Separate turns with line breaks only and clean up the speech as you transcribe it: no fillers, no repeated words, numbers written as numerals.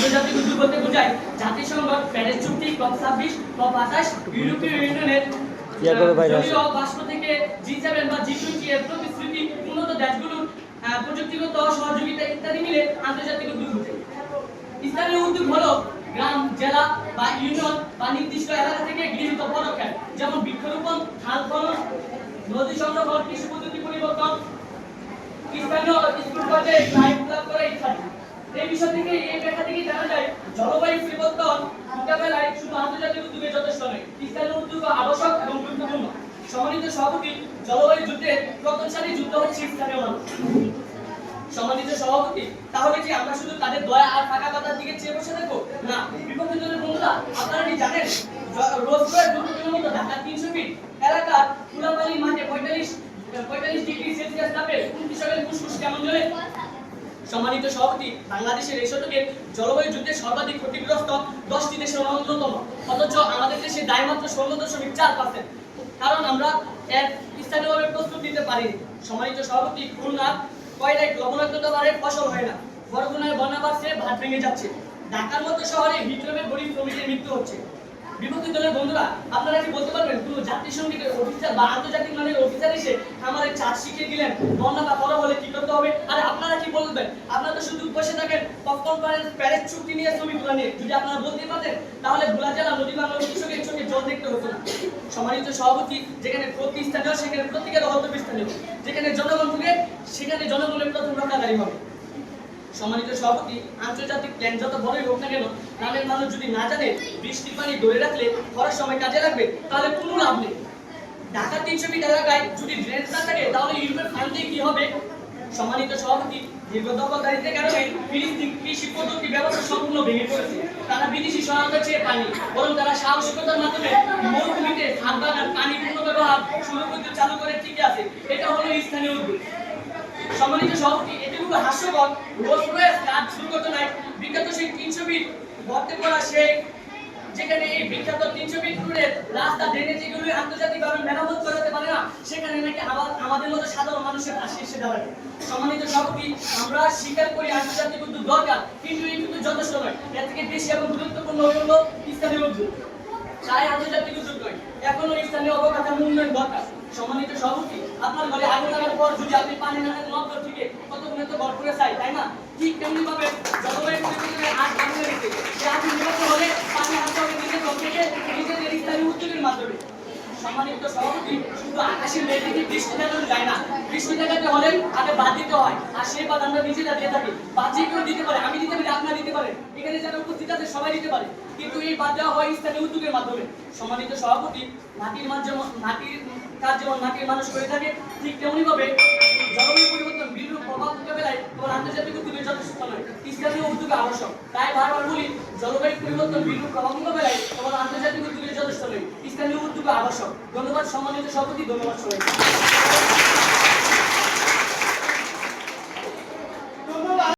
আন্তর্জাতিক উদ্যোগ বলতে বোঝায় জাতিসংঘ প্যারিস চুক্তি COP26 COP28 ইউরোপীয় ইউনিয়নের জলীয় বাষ্প থেকে G7 বা G20 এর প্রতিশ্রুতি উন্নত দেশগুলোর প্রযুক্তিগত সহযোগিতা ইত্যাদি মিলে আন্তর্জাতিক উদ্যোগ বোঝায়। স্থানীয় উদ্যোগ হলো গ্রাম, জেলা বা ইউনিয়ন বা নির্দিষ্ট এলাকা থেকে গৃহীত পদক্ষেপ, যেমন বৃক্ষরোপণ, খাল খনন, নদী সংরক্ষণ, কৃষি পদ্ধতি পরিবর্তন, স্থানীয় স্কুল পর্যায়ে ক্লাব করা ইত্যাদি। এই বিষয় থেকে এই ব্যাখ্যা থেকে জানা যায় জলবায়ু পরিবর্তন মোকাবেলায় শুধু আন্তর্জাতিক উদ্যোগে যথেষ্ট নয়, স্থানীয় উদ্যোগ আবশ্যক এবং গুরুত্বপূর্ণ। সম্মানিত সভাপতি, জলবায়ু যুদ্ধের প্রথমসারি যুদ্ধ হচ্ছে স্থানীয় মানুষ। সম্মানিত সভাপতি, তাহলে কি আমরা শুধু তাদের দয়া আর ফাঁকা পাতার দিকে চেয়ে বসে থাকবো? না, বিপক্ষে দলের বন্ধুরা, আপনারা কি জানেন রোজ প্রায় দুর্ঘটনার মতো ঢাকা 300 ফিট এলাকার কুলাবাড়ির মাঠে 45 ডিগ্রি সেলসিয়াস তাপে 29 সকালে ফুসফুস কেমন জ্বলে? সম্মানিত সভাপতি, বাংলাদেশের এই শতকের জলবায়ু যুদ্ধের সর্বাধিক ক্ষতিগ্রস্ত 10টি দেশের অন্যতম, অথচ আমাদের দেশে দায় মাত্র 16.4%, কারণ আমরা এর স্থানীয়ভাবে প্রস্তুত নিতে পারিনি। সম্মানিত সভাপতি, খুলনা কয়লায় লবণাক্ততা বাড়ে, ফসল হয় না, বরগুনায় বন্যা বাড়ছে, ভাত ভেঙে যাচ্ছে, ঢাকার মতো শহরে হিটওয়েভে গরিব শ্রমিকের মৃত্যু হচ্ছে। বিপক্ষে দলের বন্ধুরা, আপনারা কি বলতে পারবেন কোন জাতিসংঘের অফিসার বা আন্তর্জাতিক মানের অফিসার এসে আমাদের চার্জ শিখিয়ে দিলেন বন্যা বা খরা হলে কি করতে হবে? আরে আপনারা কি বলবেন? আপনারা তো শুধু বসে থাকেন পপকর্ন প্যারিস চুক্তি নিয়ে, ছবিগুলো নিয়ে। যদি আপনারা বলতে পারতেন তাহলে ভোলা জেলা নদী বাংলার কৃষকের চোখে জল দেখতে হতো না। সম্মানিত সভাপতি, যেখানে প্রতি স্থানীয় সেখানে প্রত্যেকের হতব্য স্থানীয়, যেখানে জনগণ ঢুকে সেখানে জনগণের প্রথম রক্ষাকারী হবে। সম্মানিত সভাপতি, আন্তর্জাতিক প্ল্যান যত বড়ই হোক না কেন, গ্রামের মানুষ যদি না জানে বৃষ্টির পানি ধরে রাখলে খরার সময় কাজে লাগবে, তাহলে কোনো লাভ নেই। ঢাকা 300 ফিট এলাকায় যদি ড্রেনেজ না থাকে তাহলে ইউরোপের ফান্ড দিয়ে কি হবে? সম্মানিত সভাপতি, দীর্ঘ দখলদারিত্বের কারণে ফিলিস্তিন কৃষি পদ্ধতি ব্যবস্থা সম্পূর্ণ ভেঙে পড়েছে। তারা বিদেশি সহায়তা চেয়ে পায়নি, বরং তারা সাহসিকতার মাধ্যমে মরুভূমিতে ধান বাগান, পানি পুনর্ব্যবহার, সৌরবিদ্যুৎ চালু করে টিকে আছে। এটা হলো স্থানীয় উদ্যোগ। সম্মানিত সভাপতি, এটি খুব হাস্যকর। রোজ রোজ কাজ শুরু করতে নাই বিখ্যাত সেই 300 ফিট ভর্তি করা সেই, যেখানে এই বিখ্যাত 300 ফিট দূরের রাস্তা ড্রেনেজ এগুলো আন্তর্জাতিকভাবে মেরামত করাতে পারে না, সেখানে নাকি আমাদের মতো সাধারণ মানুষের পাশে এসে দাঁড়ায়। সম্মানিত সভাপতি, আমরা স্বীকার করি আন্তর্জাতিক উদ্যোগ দরকার, কিন্তু এই কিন্তু যথেষ্ট নয়। এর থেকে বেশি এবং গুরুত্বপূর্ণ হলো স্থানীয় উদ্যোগ। তাই আন্তর্জাতিক উদ্যোগ নয়, এখনো স্থানীয় অবকাঠামো উন্নয়ন দরকার। সম্মানিত সভাপতি, আপনার ঘরে আগুন লাগার পর যদি আপনি পানি না দেন নদ থেকে কতক্ষণে তো ঘর করে চাই, তাই না? ঠিক তেমনি ভাবে জলবায়ু পরিবর্তনের আগ বাড়িয়ে রেখেছে, যে আগুন নির্গত হলে পানি হাতে হবে নিজের ঘর থেকে, নিজেদের স্থানীয় উদ্যোগের মাধ্যমে। সম্মানিত সভাপতি, শুধু আকাশের মেঘ থেকে বৃষ্টি দেখানো যায় না, বৃষ্টি দেখাতে হলে আগে বাদ দিতে হয়, আর সেই বাদ আমরা নিজেরা দিয়ে থাকি। বাদ যে কেউ দিতে পারে, আমি দিতে পারি, আপনারা দিতে পারেন, এখানে যারা উপস্থিত আছে সবাই দিতে পারে, কিন্তু এই বাদ দেওয়া হয় স্থানীয় উদ্যোগের মাধ্যমে। সম্মানিত সভাপতি, মাটির কাজ যেমন মাটির মানুষ করে থাকে, ঠিক তেমনি ভাবে জলবায়ু পরিবর্তন বিরূপ প্রভাব মোকাবেলায় তোমার আন্তর্জাতিক উদ্যোগের যথেষ্ট নয়, স্থানীয় উদ্যোগ আবশ্যক। তাই বারবার বলি, জলবায়ু পরিবর্তন বিরূপ প্রভাব মোকাবেলায় তোমার আন্তর্জাতিক উদ্যোগের যথেষ্ট নয়, স্থানীয় উদ্যোগ আবশ্যক। ধন্যবাদ সম্মানিত সভাপতি, ধন্যবাদ সবাইকে।